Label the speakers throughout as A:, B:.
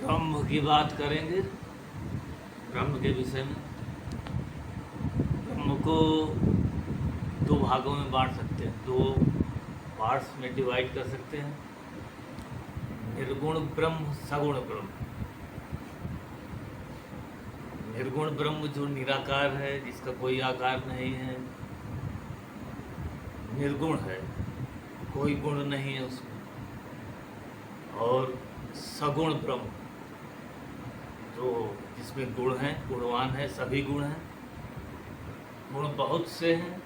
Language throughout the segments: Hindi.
A: ब्रह्म की बात करेंगे। ब्रह्म के विषय में ब्रह्म को दो भागों में बांट सकते हैं, दो पार्ट्स में डिवाइड कर सकते हैं। निर्गुण ब्रह्म, सगुण ब्रह्म। निर्गुण ब्रह्म जो निराकार है, जिसका कोई आकार नहीं है, निर्गुण है, कोई गुण नहीं है उसमें। और सगुण ब्रह्म जो जिसमें गुण हैं, गुणवान है, सभी गुण हैं, गुण बहुत से हैं,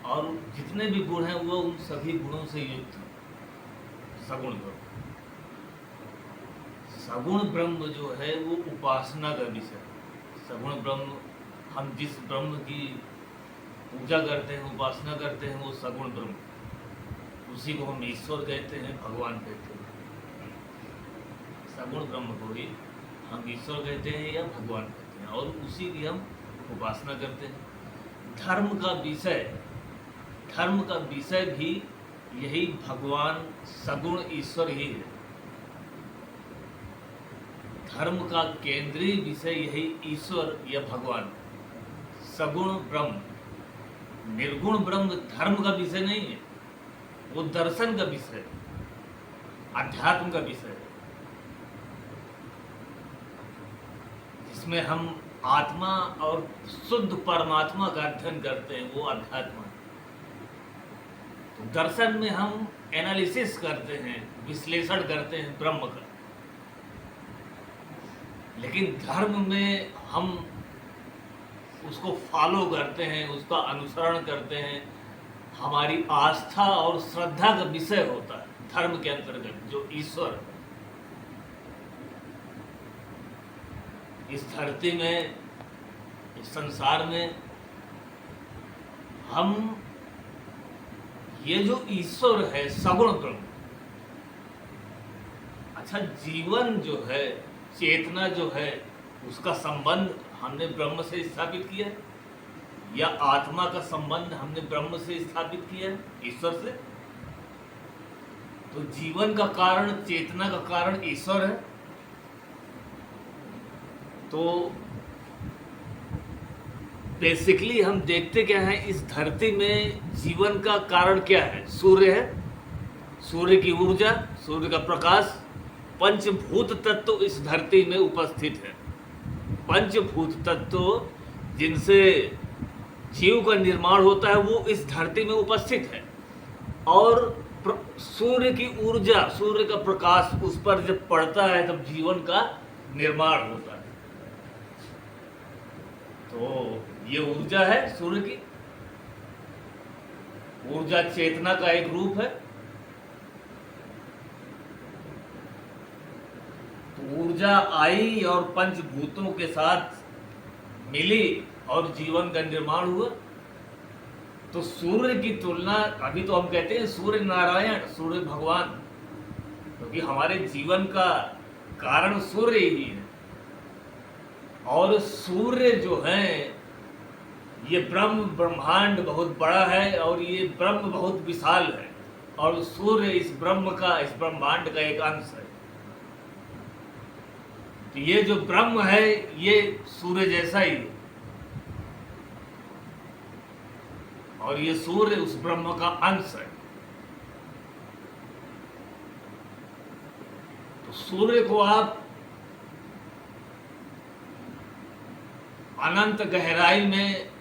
A: और जितने भी गुण हैं वो उन सभी गुणों से युक्त है। सगुण ब्रह्म, सगुण ब्रह्म जो है वो उपासना का विषय है। सगुण ब्रह्म, हम जिस ब्रह्म की पूजा करते हैं, उपासना करते हैं, वो सगुण ब्रह्म, उसी को हम ईश्वर कहते हैं, भगवान कहते हैं। सगुण ब्रह्म को ही हम ईश्वर कहते हैं या भगवान कहते हैं, और उसी की हम उपासना करते हैं। धर्म का विषय भी यही भगवान सगुण ईश्वर ही है। धर्म का केंद्रीय विषय यही ईश्वर या भगवान, सगुण ब्रह्म। निर्गुण ब्रह्म धर्म का विषय नहीं है, वो दर्शन का विषय है, अध्यात्म का विषय है, जिसमें हम आत्मा और शुद्ध परमात्मा का अध्ययन करते हैं, वो अध्यात्म है। तो दर्शन में हम एनालिसिस करते हैं, विश्लेषण करते हैं ब्रह्म का, लेकिन धर्म में हम उसको फॉलो करते हैं, उसका अनुसरण करते हैं। हमारी आस्था और श्रद्धा का विषय होता है धर्म के अंतर्गत जो ईश्वर है। इस धरती में, इस संसार में हम ये जो ईश्वर है, सगुण ब्रह्म। अच्छा, जीवन जो है, चेतना जो है, उसका संबंध हमने ब्रह्म से स्थापित किया है, या आत्मा का संबंध हमने ब्रह्म से स्थापित किया है, ईश्वर से। तो जीवन का कारण, चेतना का कारण ईश्वर है। तो बेसिकली हम देखते क्या है, इस धरती में जीवन का कारण क्या है? सूर्य है, सूर्य की ऊर्जा, सूर्य का प्रकाश। पंचभूत तत्व इस धरती में उपस्थित है। पंचभूत तत्व जिनसे जीव का निर्माण होता है, वो इस धरती में उपस्थित है। और सूर्य की ऊर्जा, सूर्य का प्रकाश उस पर जब पड़ता है तब जीवन का निर्माण होता है। तो ये ऊर्जा है सूर्य की। ऊर्जा चेतना का एक रूप है। तो ऊर्जा आई और पंचभूतों के साथ मिली और जीवन का निर्माण हुआ। तो सूर्य की तुलना, अभी तो हम कहते हैं सूर्य नारायण, सूर्य भगवान, क्योंकि हमारे जीवन का कारण सूर्य ही है। और सूर्य जो है, ये ब्रह्मांड बहुत बड़ा है और ये ब्रह्म बहुत विशाल है, और सूर्य इस ब्रह्मांड का एक अंश है। तो ये जो ब्रह्म है, ये सूर्य जैसा ही है, और ये सूर्य उस ब्रह्म का अंश है। तो सूर्य को आप अनंत गहराई में,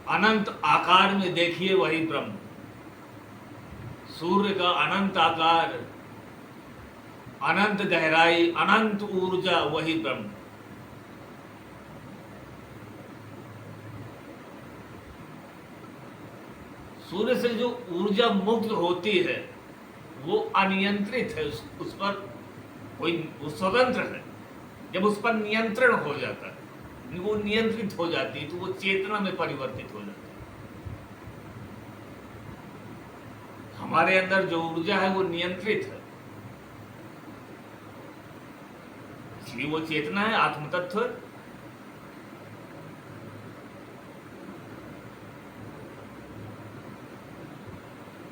A: अनंत आकार में देखिए, वही ब्रह्म। सूर्य का अनंत आकार, अनंत गहराई, अनंत ऊर्जा, वही ब्रह्म। सूर्य से जो ऊर्जा मुक्त होती है वो अनियंत्रित है, उस पर कोई, वो स्वतंत्र है। जब उस पर नियंत्रण हो जाता है, वो नियंत्रित हो जाती है, तो वो चेतना में परिवर्तित हो जाती है। हमारे अंदर जो ऊर्जा है वो नियंत्रित है, इसलिए वो चेतना है, आत्म तत्व।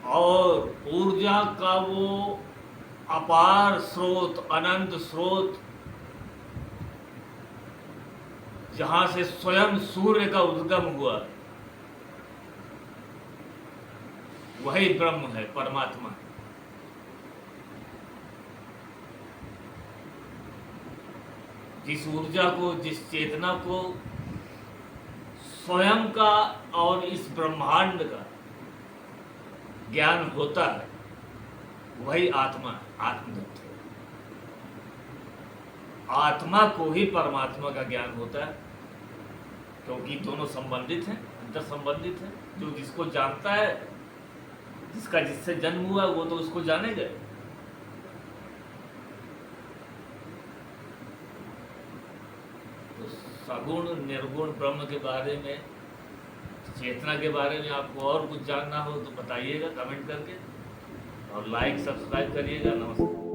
A: और ऊर्जा का वो अपार स्रोत, अनंत स्रोत, जहां से स्वयं सूर्य का उद्गम हुआ, वही ब्रह्म है, परमात्मा। जिस ऊर्जा को, जिस चेतना को स्वयं का और इस ब्रह्मांड का ज्ञान होता है, वही आत्मा, आत्मतत्व है। आत्मा को ही परमात्मा का ज्ञान होता है, क्योंकि दोनों संबंधित हैं, अंतर संबंधित हैं। जो जिसको जानता है, जिसका जिससे जन्म हुआ, वो तो उसको जानेगा। तो सगुण निर्गुण ब्रह्म के बारे में, चेतना के बारे में आपको और कुछ जानना हो तो बताइएगा कमेंट करके, और लाइक सब्सक्राइब करिएगा। नमस्कार।